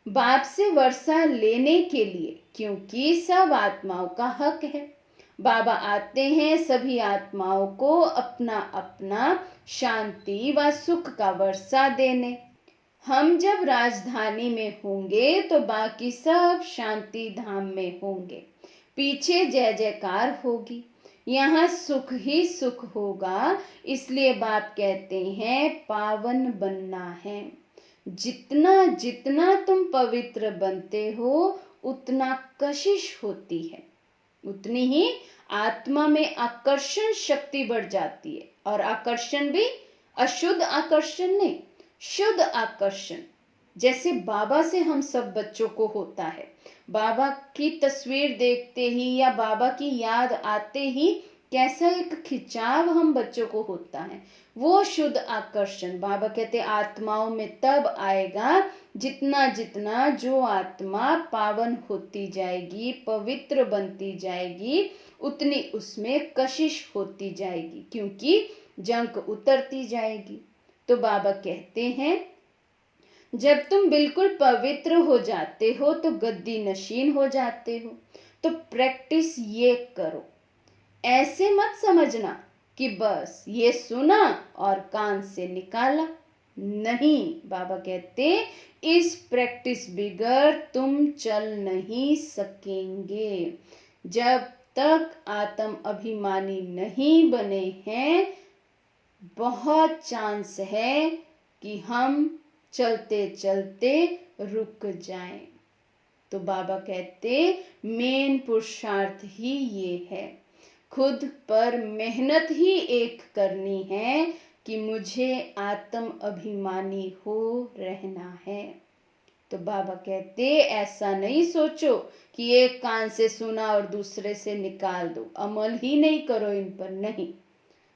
बाप से वर्षा लेने के लिए, क्योंकि सब आत्माओं का हक है। बाबा आते हैं सभी आत्माओं को अपना अपना शांति व सुख का वर्षा देने। हम जब राजधानी में होंगे तो बाकी सब शांति धाम में होंगे, पीछे जय जयकार होगी, यहाँ सुख ही सुख होगा। इसलिए बाप कहते हैं पावन बनना है। जितना जितना तुम पवित्र बनते हो उतना कशिश होती है, उतनी ही आत्मा में आकर्षण शक्ति बढ़ जाती है। और आकर्षण भी अशुद्ध आकर्षण नहीं, शुद्ध आकर्षण। जैसे बाबा से हम सब बच्चों को होता है, बाबा की तस्वीर देखते ही या बाबा की याद आते ही कैसा एक खिंचाव हम बच्चों को होता है, वो शुद्ध आकर्षण बाबा कहते आत्माओं में तब आएगा जितना जितना जो आत्मा पावन होती जाएगी, पवित्र बनती जाएगी, उतनी उसमें कशिश होती जाएगी, क्योंकि जंक उतरती जाएगी। तो बाबा कहते हैं जब तुम बिल्कुल पवित्र हो जाते हो तो गद्दी नशीन हो जाते हो। तो प्रैक्टिस ये करो, ऐसे मत समझना कि बस ये सुना और कान से निकाला, नहीं। बाबा कहते इस प्रैक्टिस बिगर तुम चल नहीं सकेंगे। जब तक आत्म अभिमानी नहीं बने हैं बहुत चांस है कि हम चलते चलते रुक जाएं। तो बाबा कहते मेन पुरुषार्थ ही ये है, खुद पर मेहनत ही एक करनी है कि मुझे आत्म अभिमानी हो रहना है। तो बाबा कहते ऐसा नहीं सोचो कि एक कान से सुना और दूसरे से निकाल दो, अमल ही नहीं करो इन पर, नहीं।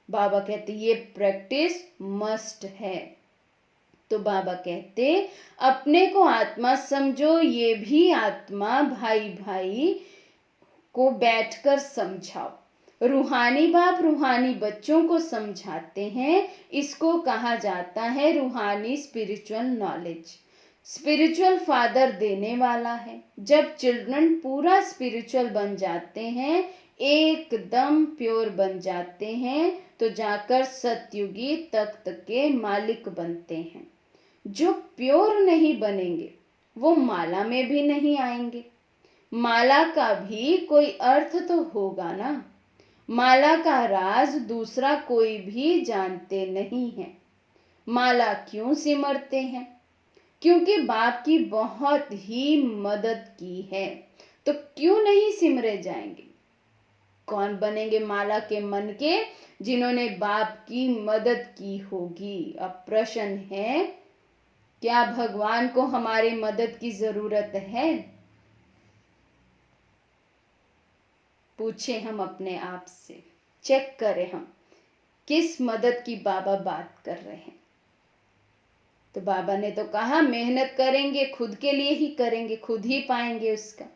बाबा कहते ये प्रैक्टिस मस्ट है। तो बाबा कहते अपने को आत्मा समझो, ये भी आत्मा भाई भाई को बैठकर समझाओ। रूहानी बाप रूहानी बच्चों को समझाते हैं, इसको कहा जाता है रूहानी स्पिरिचुअल नॉलेज। स्पिरिचुअल फादर देने वाला है। जब चिल्ड्रन पूरा स्पिरिचुअल बन जाते हैं, एकदम प्योर बन जाते हैं, तो जाकर सतयुगी तख्त के मालिक बनते हैं। जो प्योर नहीं बनेंगे वो माला में भी नहीं आएंगे। माला का भी कोई अर्थ तो होगा ना। माला का राज दूसरा कोई भी जानते नहीं है। माला क्यों सिमरते हैं? क्योंकि बाप की बहुत ही मदद की है, तो क्यों नहीं सिमरे जाएंगे? कौन बनेंगे माला के मन के? जिन्होंने बाप की मदद की होगी। अब प्रश्न है क्या भगवान को हमारी मदद की जरूरत है? पूछे हम अपने आप से, चेक करें हम किस मदद की बाबा बात कर रहे हैं। तो बाबा ने तो कहा मेहनत करेंगे खुद के लिए ही करेंगे, खुद ही पाएंगे उसका।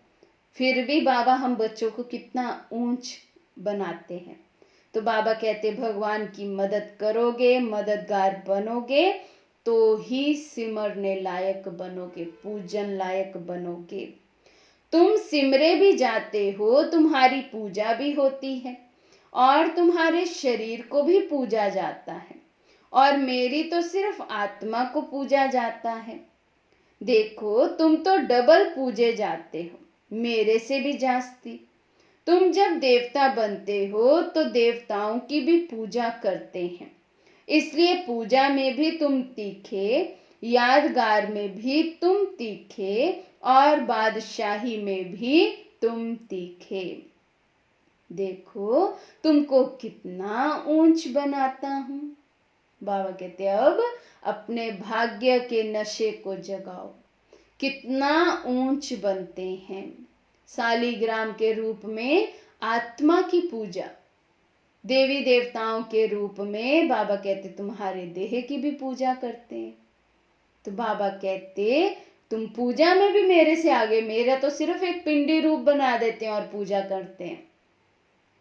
फिर भी बाबा हम बच्चों को कितना ऊंच बनाते हैं। तो बाबा कहते भगवान की मदद करोगे, मददगार बनोगे तो ही सिमरने लायक बनोगे, पूजन लायक बनोगे। तुम सिमरे भी जाते हो, तुम्हारी पूजा भी होती है और तुम्हारे शरीर को भी पूजा जाता है, और मेरी तो सिर्फ आत्मा को पूजा जाता है। देखो तुम तो डबल पूजे जाते हो, मेरे से भी जास्ती। तुम जब देवता बनते हो तो देवताओं की भी पूजा करते हैं, इसलिए पूजा में भी तुम तीखे, यादगार में भी तुम तीखे, और बादशाही में भी तुम तीखे। देखो तुमको कितना ऊंच बनाता हूं। बाबा कहते अब अपने भाग्य के नशे को जगाओ, कितना ऊंच बनते हैं। सालीग्राम के रूप में आत्मा की पूजा, देवी देवताओं के रूप में बाबा कहते तुम्हारे देह की भी पूजा करते हैं। तो बाबा कहते तुम पूजा में भी मेरे से आगे, मेरा तो सिर्फ एक पिंडी रूप बना देते हैं और पूजा करते हैं,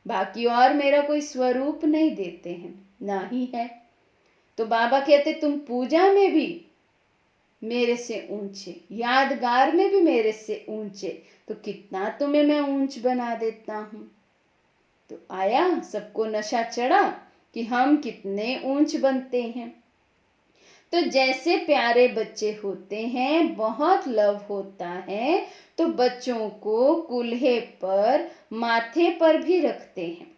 बाकी और मेरा कोई स्वरूप नहीं देते हैं, ना ही है। तो बाबा कहते तुम पूजा में भी मेरे से ऊंचे, यादगार में भी मेरे से ऊंचे, तो कितना तुम्हें मैं ऊंच बना देता हूं। तो आया सबको नशा चढ़ा कि हम कितने ऊंच बनते हैं। तो जैसे प्यारे बच्चे होते हैं, बहुत लव होता है, तो बच्चों को कूल्हे पर, माथे पर भी रखते हैं।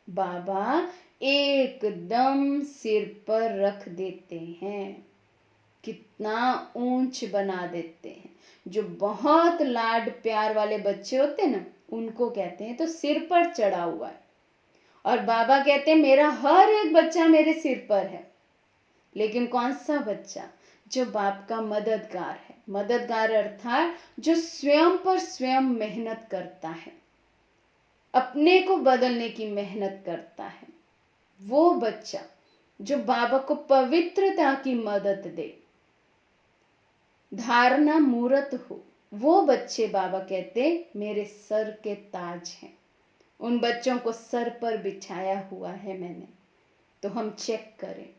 बाबा एकदम सिर पर रख देते हैं, कितना ऊंच बना देते हैं। जो बहुत लाड प्यार वाले बच्चे होते हैं ना, उनको कहते हैं तो सिर पर चढ़ा हुआ है। और बाबा कहते हैं मेरा हर एक बच्चा मेरे सिर पर है। लेकिन कौन सा बच्चा? जो बाप का मददगार है। मददगार अर्थात जो स्वयं पर स्वयं मेहनत करता है, अपने को बदलने की मेहनत करता है, वो बच्चा जो बाबा को पवित्रता की मदद दे, धारणा मूर्त हो, वो बच्चे बाबा कहते मेरे सर के ताज हैं। उन बच्चों को सर पर बिछाया हुआ है मैंने। तो हम चेक करें,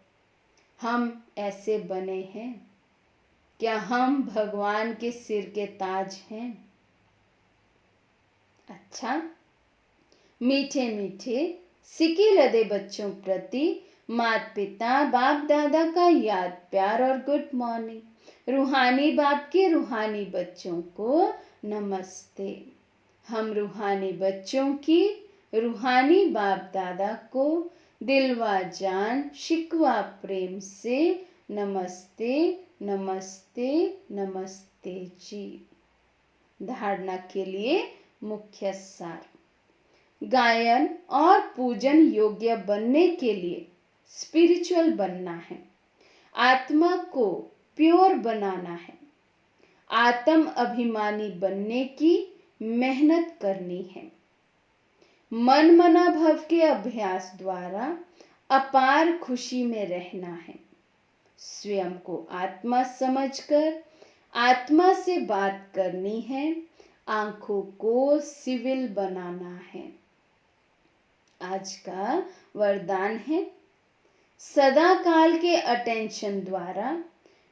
हम ऐसे बने हैं क्या? हम भगवान के सिर के ताज हैं? अच्छा, मीठे मीठे सिके लदे बच्चों प्रति माता पिता बाप दादा का याद प्यार और गुड मॉर्निंग। रूहानी बाप के रूहानी बच्चों को नमस्ते। हम रूहानी बच्चों की रूहानी बाप दादा को दिलवा जान शिकवा प्रेम से नमस्ते नमस्ते नमस्ते जी। धारणा के लिए मुख्य सार, गायन और पूजन योग्य बनने के लिए स्पिरिचुअल बनना है, आत्मा को प्योर बनाना है, आत्म अभिमानी बनने की मेहनत करनी है, मन मना भव के अभ्यास द्वारा अपार खुशी में रहना है, स्वयं को आत्मा समझकर आत्मा से बात करनी है, आंखों को सिविल बनाना है। आज का वरदान है, सदा काल के अटेंशन द्वारा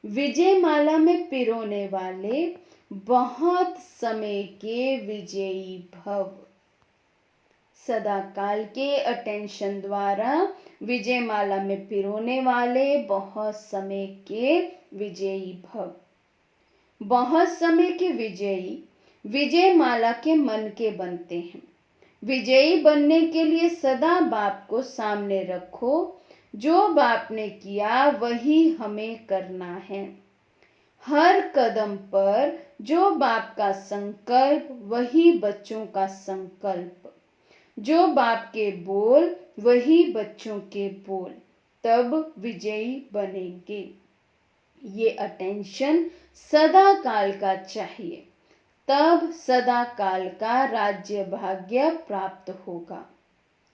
विजय माला में पिरोने वाले बहुत समय के विजयी भव। सदा काल के अटेंशन द्वारा विजय माला में पिरोने वाले बहुत समय के विजयी भव। बहुत समय के विजयी विजय माला के मन के बनते हैं। विजयी बनने के लिए सदा बाप को सामने रखो, जो बाप ने किया वही हमें करना है। हर कदम पर जो बाप का संकल्प वही बच्चों का संकल्प, जो बाप के बोल वही बच्चों के बोल, तब विजयी बनेंगे। ये अटेंशन सदा काल का चाहिए, तब सदा काल का राज्य भाग्य प्राप्त होगा।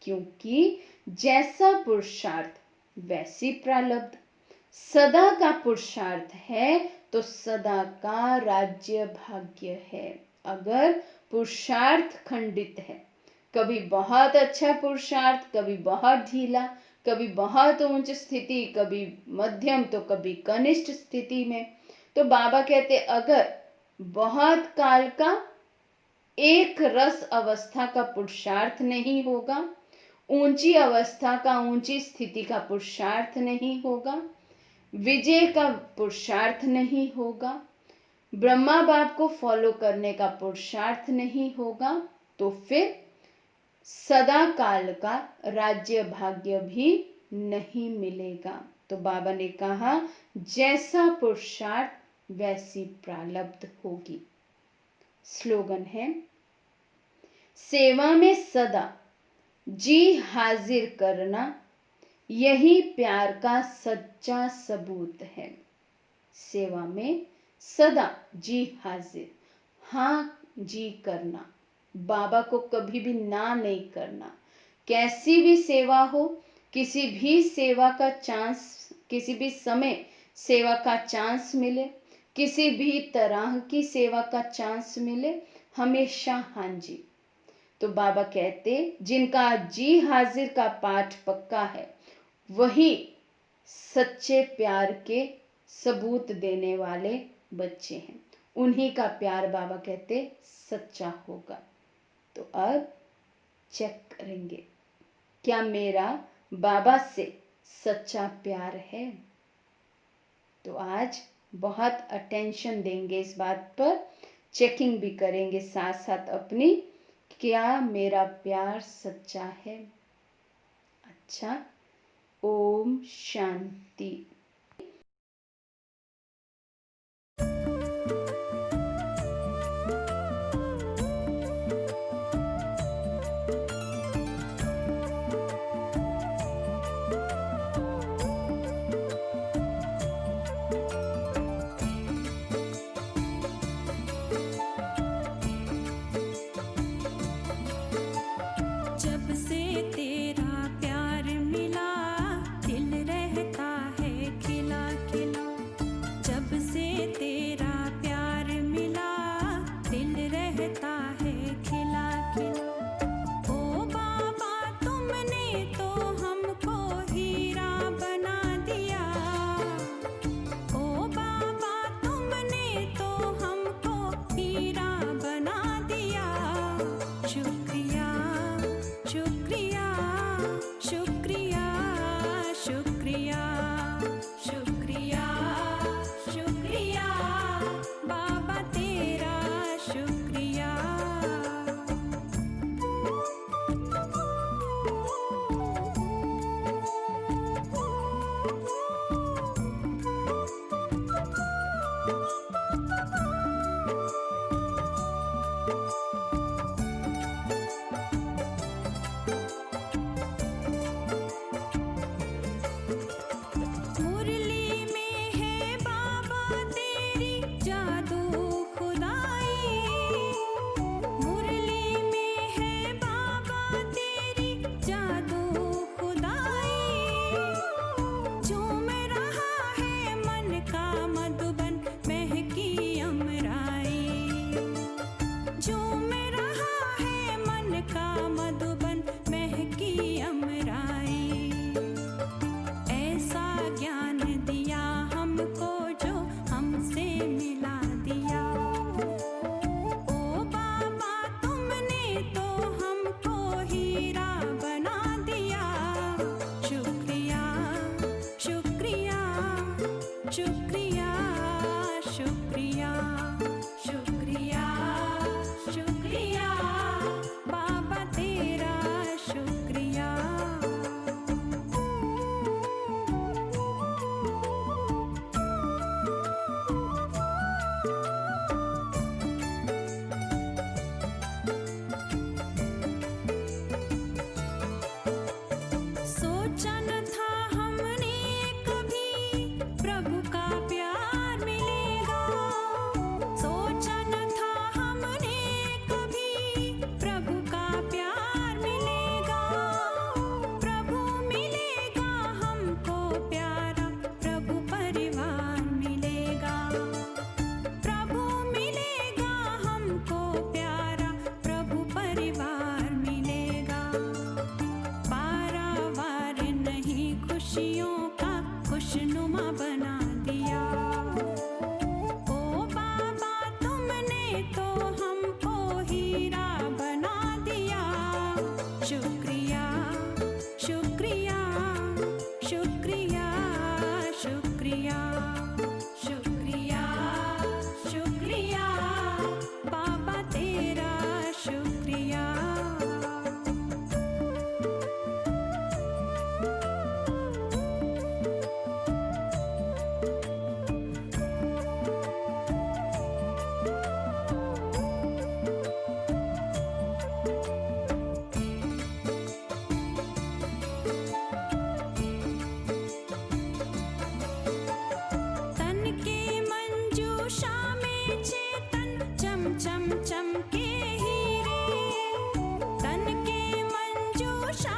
क्योंकि जैसा पुरुषार्थ वैसी प्रारब्ध। सदा का पुरुषार्थ है तो सदा का राज्य भाग्य है। अगर पुरुषार्थ खंडित है, कभी बहुत अच्छा पुरुषार्थ, कभी बहुत ढीला, कभी बहुत उच्च स्थिति, कभी मध्यम, तो कभी कनिष्ठ स्थिति में, तो बाबा कहते अगर बहुत काल का एक रस अवस्था का पुरुषार्थ नहीं होगा, ऊंची अवस्था का, ऊंची स्थिति का पुरुषार्थ नहीं होगा, विजय का पुरुषार्थ नहीं होगा, ब्रह्मा बाप को फॉलो करने का पुरुषार्थ नहीं होगा, तो फिर सदा काल का राज्य भाग्य भी नहीं मिलेगा। तो बाबा ने कहा जैसा पुरुषार्थ वैसी प्रारब्ध होगी। स्लोगन है, सेवा में सदा जी हाजिर करना यही प्यार का सच्चा सबूत है। सेवा में सदा जी हाजिर, हाँ जी करना, बाबा को कभी भी ना नहीं करना, कैसी भी सेवा हो, किसी भी सेवा का चांस, किसी भी समय सेवा का चांस मिले, किसी भी तरह की सेवा का चांस मिले, हमेशा हाँ जी। तो बाबा कहते जिनका जी हाजिर का पाठ पक्का है वही सच्चे प्यार के सबूत देने वाले बच्चे हैं, उन्हीं का प्यार बाबा कहते सच्चा होगा। तो अब चेक करेंगे क्या मेरा बाबा से सच्चा प्यार है। तो आज बहुत अटेंशन देंगे इस बात पर, चेकिंग भी करेंगे साथ साथ अपनी, क्या मेरा प्यार सच्चा है। अच्छा, ओम शांति। जब से तेरा प्यार मिला दिल रहता है खिला खिला। जब से तेरा प्यार मिला दिल रहता है खिला खिला। ओ बाबा तुमने तो हमको हीरा बना दिया। ओ बाबा तुमने तो हमको हीरा बना दिया। शुक्रिया शुक्रिया शुक्रिया शुक्रिया शुक्रिया शुक्रिया बाबा तेरा शुक्रिया। मुरली में है बाबा तेरी जादू खुदाई। मुरली में है बाबा तेरी जादू खुदाई। झूम रहा है मन का मधुबन महकी अमराई। झूम रहा है मन का मधुबन महकी अमराई। ऐसा ज्ञान दिया हमको जो हमसे मिला दिया। ओ बाबा तुमने तो हमको हीरा बना दिया। शुक्रिया शुक्रिया शुक्रिया शुक्रिया शुक्रिया शुक्रिया बाबा तेरा शुक्रिया। सोचा न था हमने कभी प्रभु का प्यार मिलेगा। सोचा न था हमने कभी प्रभु का प्यार मिलेगा। प्रभु मिलेगा हमको प्यारा प्रभु परिवार मिलेगा। प्रभु मिलेगा हमको प्यारा प्रभु परिवार मिलेगा। पारावार नहीं खुशियों का खुशनुमा बना दिया। ओ बाबा तुमने तो हमको हीरा बना दिया। शुक्रिया शुक्रिया शुक्रिया शुक्रिया शुक्रिया शुक्रिया बाबा तेरा शुक्रिया। तन के मंजूषा में चेतन चम चम चमके हीरे। तन के मंजूषा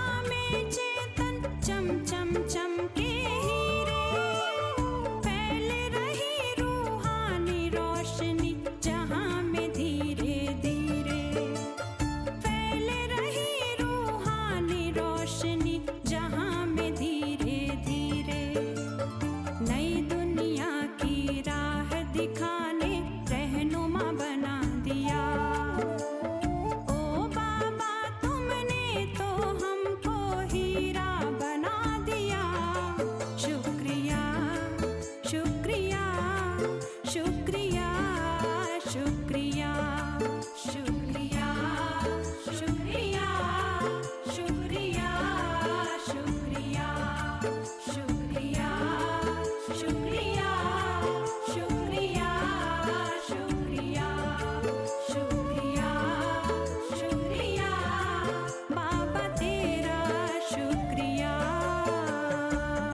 शुक्रिया शुक्रिया